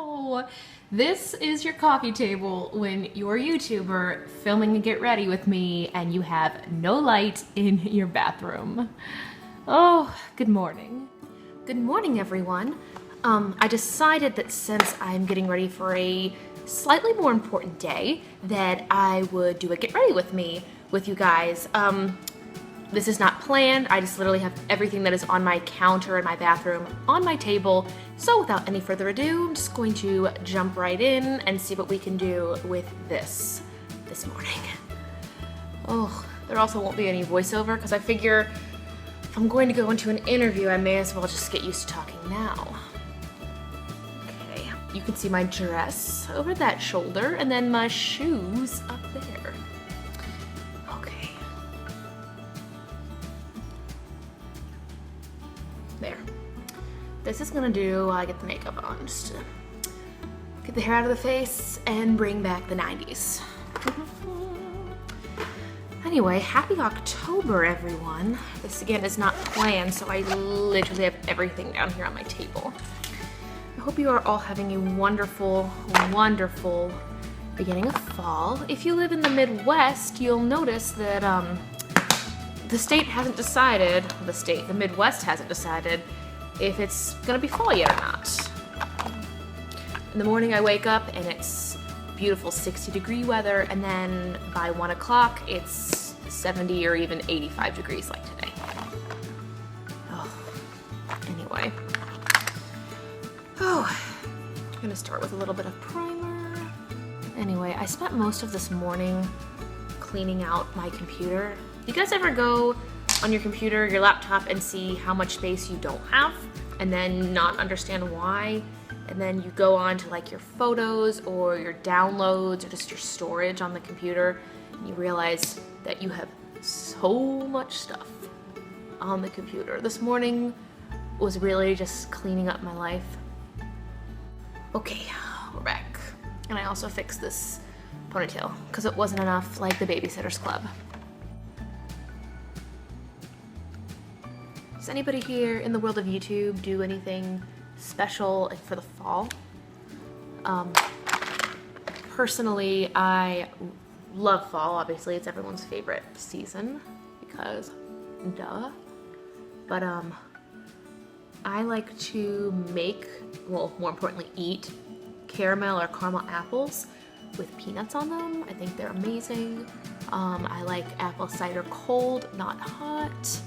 Oh, this is your coffee table when you're a YouTuber filming to get ready with me and you have no light in your bathroom. Oh, good morning. Good morning, everyone. I decided that since I'm getting ready for a slightly more important day, that I would do a get ready with me with you guys. This is not planned. I just literally have everything that is on my counter in my bathroom on my table. So without any further ado, I'm just going to jump right in and see what we can do with this morning. Oh, there also won't be any voiceover because I figure if I'm going to go into an interview, I may as well just get used to talking now. Okay, you can see my dress over that shoulder and then my shoes up there. Okay. There. This is gonna do while I get the makeup on, just to get the hair out of the face and bring back the 90s. Anyway, happy October, everyone. This again is not planned, so I literally have everything down here on my table. I hope you are all having a wonderful, wonderful beginning of fall. If you live in the Midwest, you'll notice that the Midwest hasn't decided if it's gonna be fall yet or not. In the morning I wake up and it's beautiful 60-degree weather, and then by 1 o'clock it's 70 or even 85 degrees like today. Oh, anyway. Oh, I'm gonna start with a little bit of primer. Anyway, I spent most of this morning cleaning out my computer. You guys ever go on your computer, your laptop, and see how much space you don't have and then not understand why? And then you go on to like your photos or your downloads or just your storage on the computer and you realize that you have so much stuff on the computer. This morning was really just cleaning up my life. Okay, we're back. And I also fixed this ponytail because it wasn't enough like the Babysitter's Club. Does anybody here in the world of YouTube do anything special for the fall? Personally, I love fall. Obviously, it's everyone's favorite season because duh. But I like to make, well, more importantly, eat caramel or caramel apples with peanuts on them. I think they're amazing. I like apple cider cold, not hot.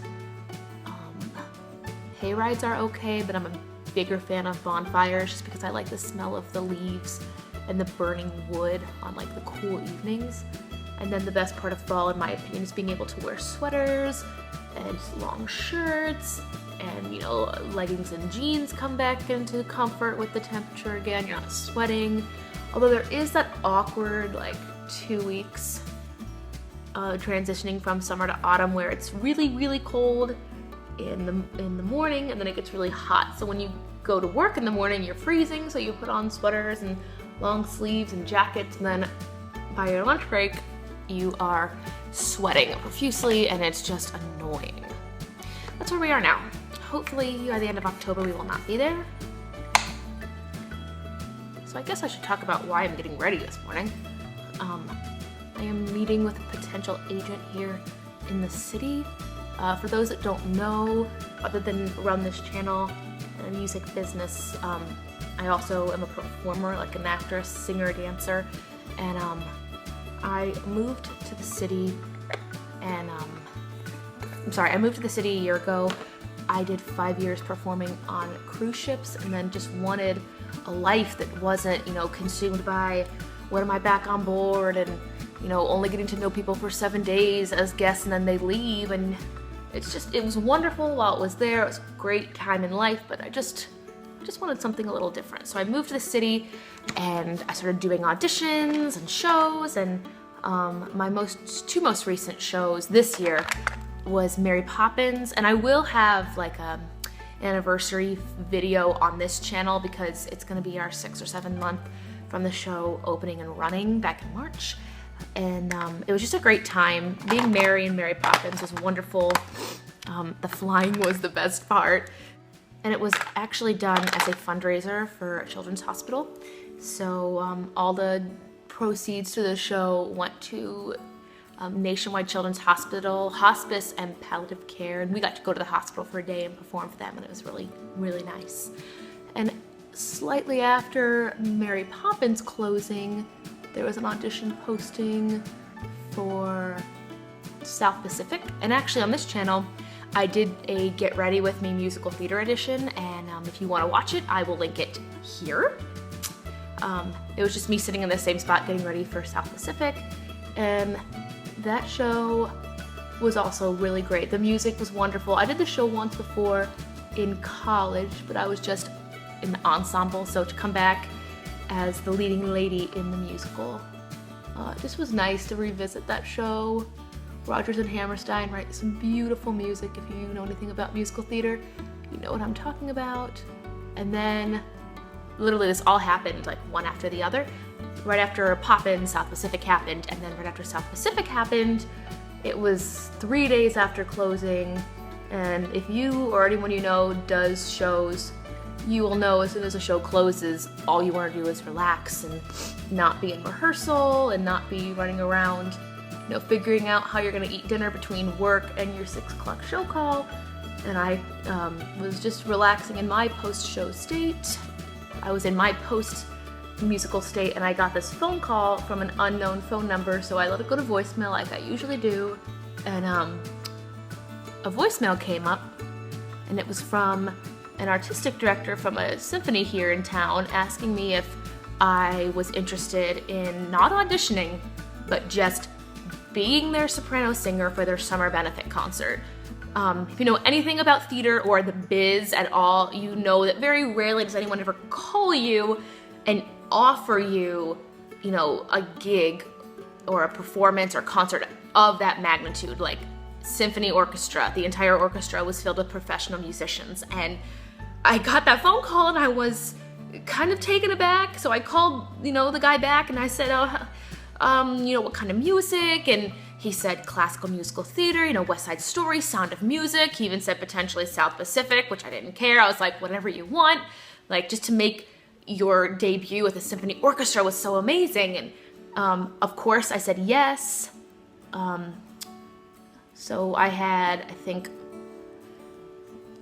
Hay rides are okay, but I'm a bigger fan of bonfires just because I like the smell of the leaves and the burning wood on like the cool evenings. And then the best part of fall, in my opinion, is being able to wear sweaters and long shirts and, you know, leggings and jeans come back into comfort with the temperature again. You're not sweating. Although there is that awkward like 2 weeks transitioning from summer to autumn where it's really, really cold in the morning and then it gets really hot. So when you go to work in the morning, you're freezing, so you put on sweaters and long sleeves and jackets, and then by your lunch break, you are sweating profusely and it's just annoying. That's where we are now. Hopefully by the end of October we will not be there. So I guess I should talk about why I'm getting ready this morning. I am meeting with a potential agent here in the city. For those that don't know, other than run this channel and a music business, I also am a performer, like an actress, singer, dancer, and I moved to the city I moved to the city a year ago. I did 5 years performing on cruise ships and then just wanted a life that wasn't, you know, consumed by when am I back on board and, you know, only getting to know people for 7 days as guests and then they leave. And it was wonderful while it was there. It was a great time in life, but I just wanted something a little different. So I moved to the city and I started doing auditions and shows, and my two most recent shows this year was Mary Poppins, and I will have like an anniversary video on this channel because it's gonna be our 6 or 7 month from the show opening and running back in March. And it was just a great time. Being Mary and Mary Poppins was wonderful. The flying was the best part. and it was actually done as a fundraiser for a children's hospital. So all the proceeds to the show went to Nationwide Children's Hospital, hospice, and palliative care. And we got to go to the hospital for a day and perform for them, and it was really, really nice. And slightly after Mary Poppins closing, there was an audition posting for South Pacific. And actually on this channel, I did a Get Ready With Me musical theater edition, and if you want to watch it, I will link it here. It was just me sitting in the same spot getting ready for South Pacific, and that show was also really great. The music was wonderful. I did the show once before in college, but I was just in the ensemble, so to come back as the leading lady in the musical, this was nice to revisit that show. Rodgers and Hammerstein write some beautiful music. If you know anything about musical theater, you know what I'm talking about. And then literally this all happened like one after the other. Right after Poppins, South Pacific happened, and then right after South Pacific happened, it was 3 days after closing. And if you or anyone you know does shows, you will know as soon as a show closes, all you want to do is relax and not be in rehearsal and not be running around, you know, figuring out how you're going to eat dinner between work and your 6 o'clock show call. And I was just relaxing in my post-show state. I was in my post-musical state, and I got this phone call from an unknown phone number, so I let it go to voicemail like I usually do. And a voicemail came up, and it was from an artistic director from a symphony here in town asking me if I was interested in not auditioning, but just being their soprano singer for their summer benefit concert. If you know anything about theater or the biz at all, you know that very rarely does anyone ever call you and offer you, you know, a gig or a performance or concert of that magnitude. Like symphony orchestra, the entire orchestra was filled with professional musicians, and I got that phone call and I was kind of taken aback. So I called, you know, the guy back and I said, you know, what kind of music? And he said classical musical theater, you know, West Side Story, Sound of Music. He even said potentially South Pacific, which I didn't care. I was like, whatever you want. Like, just to make your debut with a symphony orchestra was so amazing. And of course I said yes. So I had, I think,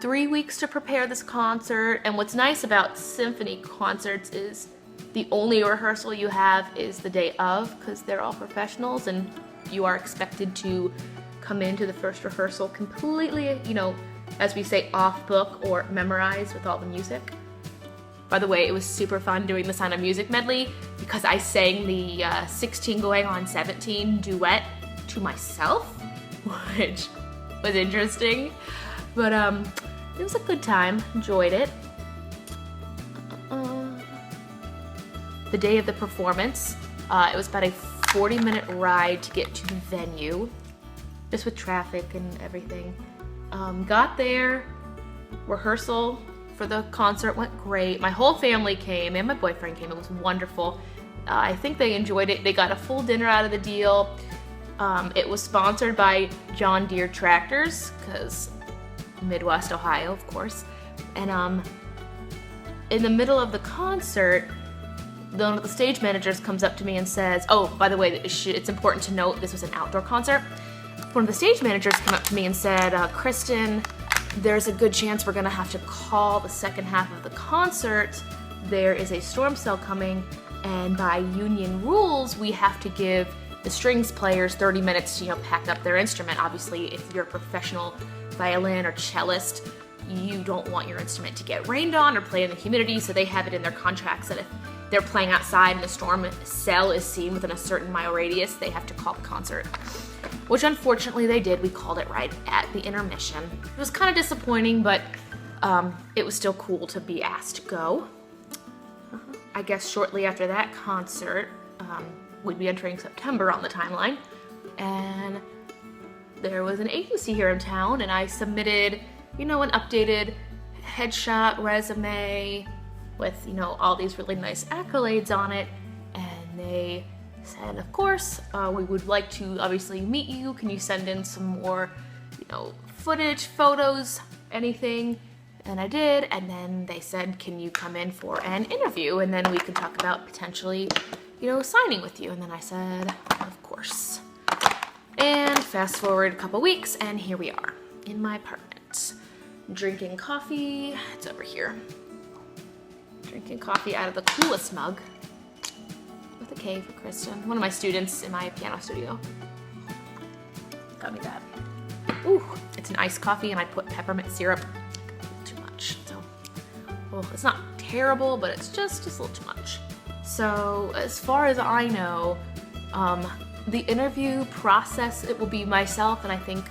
3 weeks to prepare this concert. And what's nice about symphony concerts is the only rehearsal you have is the day of, because they're all professionals and you are expected to come into the first rehearsal completely, you know, as we say, off book or memorized with all the music. By the way, it was super fun doing the Sound of Music medley because I sang the 16 going on 17 duet to myself, which was interesting. But it was a good time, enjoyed it. The day of the performance, it was about a 40-minute ride to get to the venue, just with traffic and everything. Got there, rehearsal for the concert went great. My whole family came and my boyfriend came. It was wonderful. I think they enjoyed it. They got a full dinner out of the deal. It was sponsored by John Deere Tractors, because Midwest Ohio, of course. And in the middle of the concert, one of the stage managers comes up to me and says, oh, by the way, it's important to note this was an outdoor concert. One of the stage managers came up to me and said, Kristen, there's a good chance we're gonna have to call the second half of the concert. There is a storm cell coming, and by union rules, we have to give the strings players 30 minutes to, you know, pack up their instrument. Obviously, if you're a professional violin or cellist, you don't want your instrument to get rained on or play in the humidity, so they have it in their contracts that if they're playing outside and the storm cell is seen within a certain mile radius, they have to call the concert. Which unfortunately they did. We called it right at the intermission. It was kind of disappointing, but it was still cool to be asked to go. I guess shortly after that concert, we'd be entering September on the timeline, and there was an agency here in town, and I submitted, you know, an updated headshot resume with, you know, all these really nice accolades on it, and they said, of course, we would like to obviously meet you. Can you send in some more, you know, footage, photos, anything? And I did, and then they said, can you come in for an interview? And then we could talk about potentially, signing with you. And then I said, of course. And fast forward a couple weeks, and here we are in my apartment. Drinking coffee, it's over here. Drinking coffee out of the coolest mug. With a K for Kristen, one of my students in my piano studio. Got me that. Ooh, it's an iced coffee, and I put peppermint syrup. Too much, so. Well, it's not terrible, but it's just a little too much. So, as far as I know, the interview process, it will be myself and I think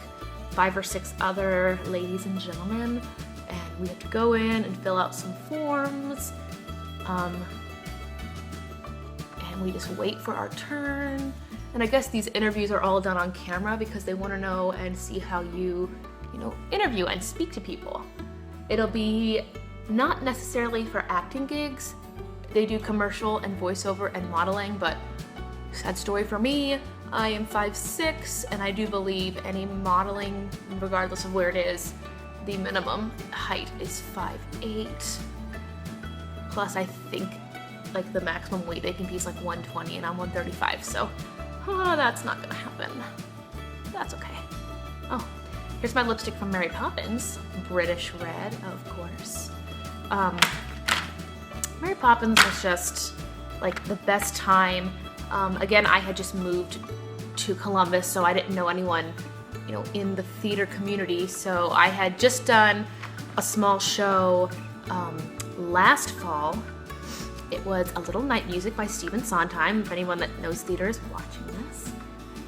5 or 6 other ladies and gentlemen, and we have to go in and fill out some forms, and we just wait for our turn. And I guess these interviews are all done on camera because they want to know and see how you interview and speak to people. It'll be not necessarily for acting gigs. They do commercial and voiceover and modeling, but sad story for me, I am 5'6", and I do believe any modeling, regardless of where it is, the minimum height is 5'8". Plus I think like the maximum weight they can be is like 120 and I'm 135, so that's not gonna happen. That's okay. Oh, here's my lipstick from Mary Poppins. British red, of course. Mary Poppins was just like the best time. Again, I had just moved to Columbus, so I didn't know anyone, in the theater community. So I had just done a small show last fall. It was A Little Night Music by Stephen Sondheim, if anyone that knows theater is watching this.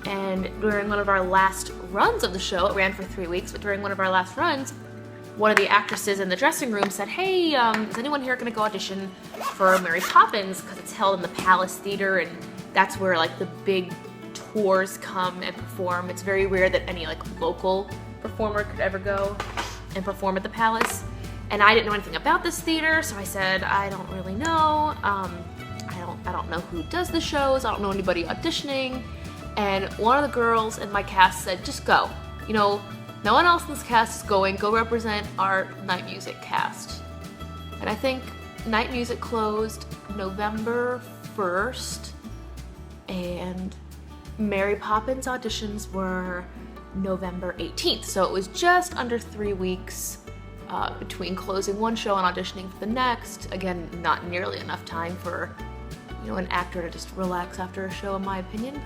And during one of our last runs of the show, it ran for 3 weeks, but during one of our last runs, one of the actresses in the dressing room said, hey, is anyone here gonna go audition for Mary Poppins? Because it's held in the Palace Theater, and that's where like the big tours come and perform. It's very rare that any like local performer could ever go and perform at the Palace. And I didn't know anything about this theater, so I said, I don't really know. I don't know who does the shows. I don't know anybody auditioning. And one of the girls in my cast said, just go. No one else in this cast is going. Go represent our night music cast. And I think night music closed November 1st, and Mary Poppins auditions were November 18th. So it was just under 3 weeks between closing one show and auditioning for the next. Again, not nearly enough time for an actor to just relax after a show, in my opinion,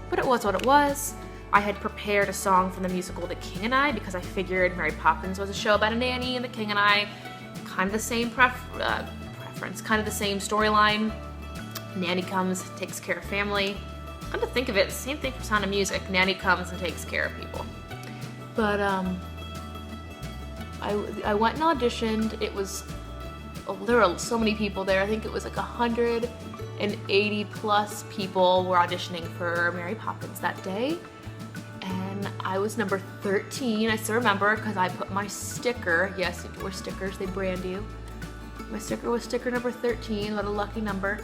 but it was what it was. I had prepared a song from the musical The King and I because I figured Mary Poppins was a show about a nanny, and The King and I, kind of the same preference, kind of the same storyline. Nanny comes, takes care of family. Come to think of it, same thing for Sound of Music. Nanny comes and takes care of people. But I went and auditioned. It was, there were so many people there. I think it was like 180 plus people were auditioning for Mary Poppins that day. And I was number 13. I still remember because I put my sticker. Yes, if you wear stickers, they brand you. My sticker was sticker number 13. What a lucky number.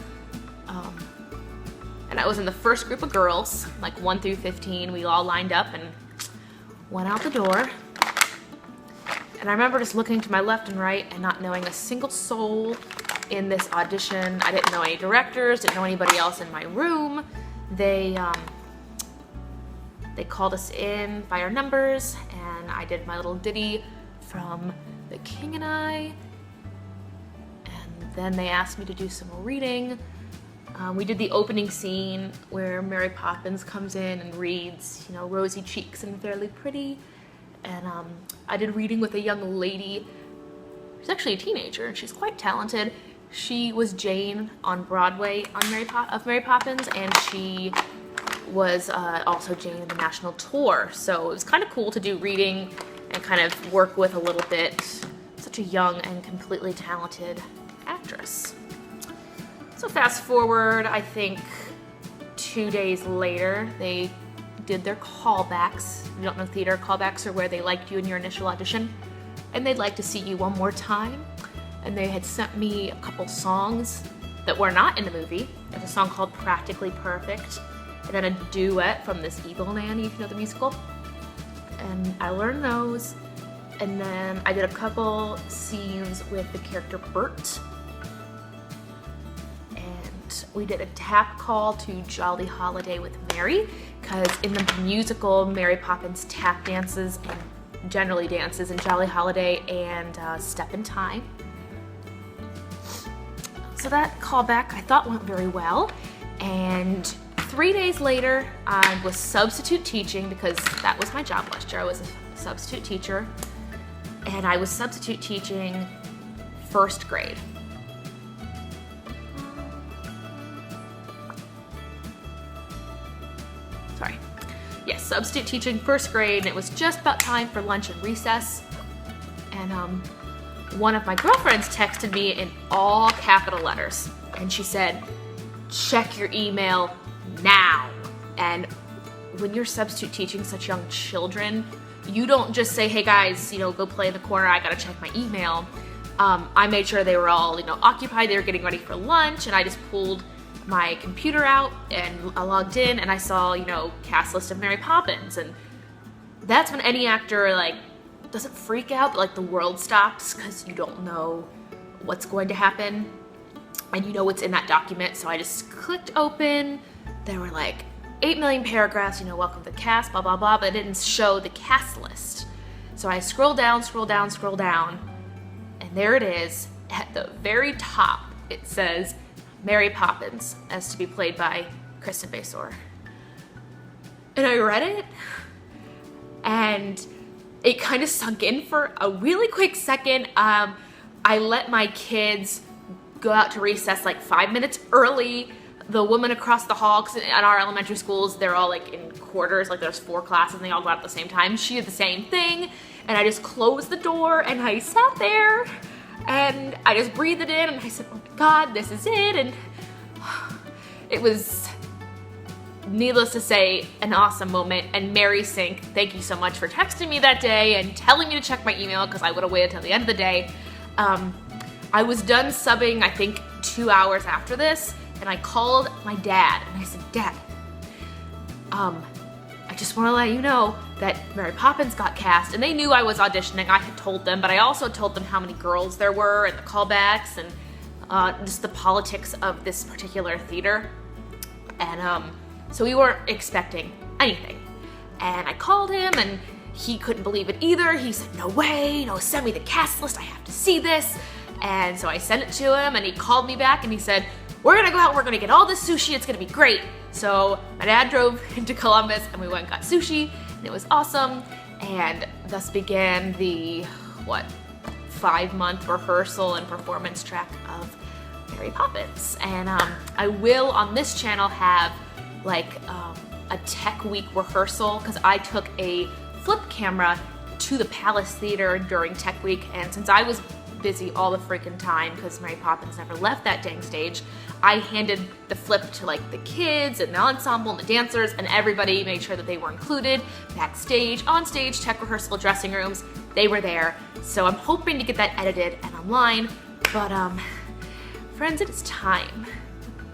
And I was in the first group of girls, like 1 through 15. We all lined up and went out the door. And I remember just looking to my left and right and not knowing a single soul in this audition. I didn't know any directors, didn't know anybody else in my room. They called us in by our numbers, and I did my little ditty from The King and I. And then they asked me to do some reading. We did the opening scene where Mary Poppins comes in and reads, rosy cheeks and fairly pretty. And I did reading with a young lady. She's actually a teenager, and she's quite talented. She was Jane on Broadway on Mary Poppins, and she was also Jane in the national tour. So it was kind of cool to do reading and kind of work with a little bit such a young and completely talented actress. So fast forward, I think 2 days later, they did their callbacks. If you don't know theater, callbacks are where they liked you in your initial audition and they'd like to see you one more time. And they had sent me a couple songs that were not in the movie. There's a song called Practically Perfect, and then a duet from This Evil Nanny, if you know the musical. And I learned those, And then I did a couple scenes with the character Bert. And we did a tap call to Jolly Holiday with Mary, because in the musical, Mary Poppins tap dances and generally dances in Jolly Holiday and Step in Time. So that callback I thought went very well. And 3 days later, I was substitute teaching because that was my job last year. I was a substitute teacher, and I was substitute teaching first grade. Sorry. Yes, substitute teaching first grade, and it was just about time for lunch and recess. And one of my girlfriends texted me in all capital letters, and she said, "Check your email now." And when you're substitute teaching such young children, you don't just say, "Hey guys, go play in the corner, I gotta check my email." I made sure they were all, occupied, they were getting ready for lunch, and I just pulled my computer out and I logged in and I saw, cast list of Mary Poppins. And that's when any actor, doesn't freak out, but the world stops, because you don't know what's going to happen. And what's in that document. So I just clicked open. There were 8 million paragraphs, welcome to the cast, blah, blah, blah, but it didn't show the cast list. So I scroll down, and there it is. At the very top, it says Mary Poppins, as to be played by Kristen Marie. And I read it, and it kind of sunk in for a really quick second. I let my kids go out to recess 5 minutes early. The woman across the hall, because at our elementary schools, they're all in quarters, there's 4 classes and they all go out at the same time. She did the same thing, and I just closed the door and I sat there and I just breathed it in and I said, "Oh my God, this is it." And it was, needless to say, an awesome moment. And Mary Sink, thank you so much for texting me that day and telling me to check my email, because I would have waited till the end of the day. I was done subbing, I think, 2 hours after this, and I called my dad and I said, "Dad, I just want to let you know that Mary Poppins got cast." And they knew I was auditioning. I had told them, but I also told them how many girls there were and the callbacks and just the politics of this particular theater. And so we weren't expecting anything. And I called him and he couldn't believe it either. He said, "No way, send me the cast list, I have to see this." And so I sent it to him and he called me back and he said, "We're gonna go out, we're gonna get all this sushi, it's gonna be great." So my dad drove into Columbus and we went and got sushi, and it was awesome. And thus began the, 5-month rehearsal and performance track of Mary Poppins. And I will, on this channel, have a tech week rehearsal, because I took a flip camera to the Palace Theater during tech week, and since I was busy all the freaking time because Mary Poppins never left that dang stage, I handed the flip to the kids and the ensemble and the dancers, and everybody made sure that they were included backstage, on stage, tech rehearsal, dressing rooms. They were there. So I'm hoping to get that edited and online. But friends, it is time.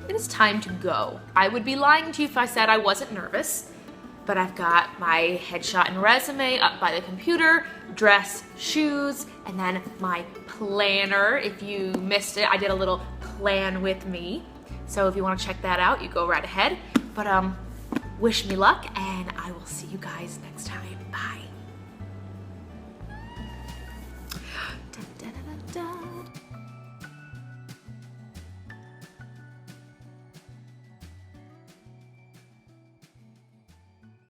It is time to go. I would be lying to you if I said I wasn't nervous. But I've got my headshot and resume up by the computer, dress, shoes, and then my planner. If you missed it, I did a little plan with me. So if you want to check that out, you go right ahead. But wish me luck, and I will see you guys next time. Bye.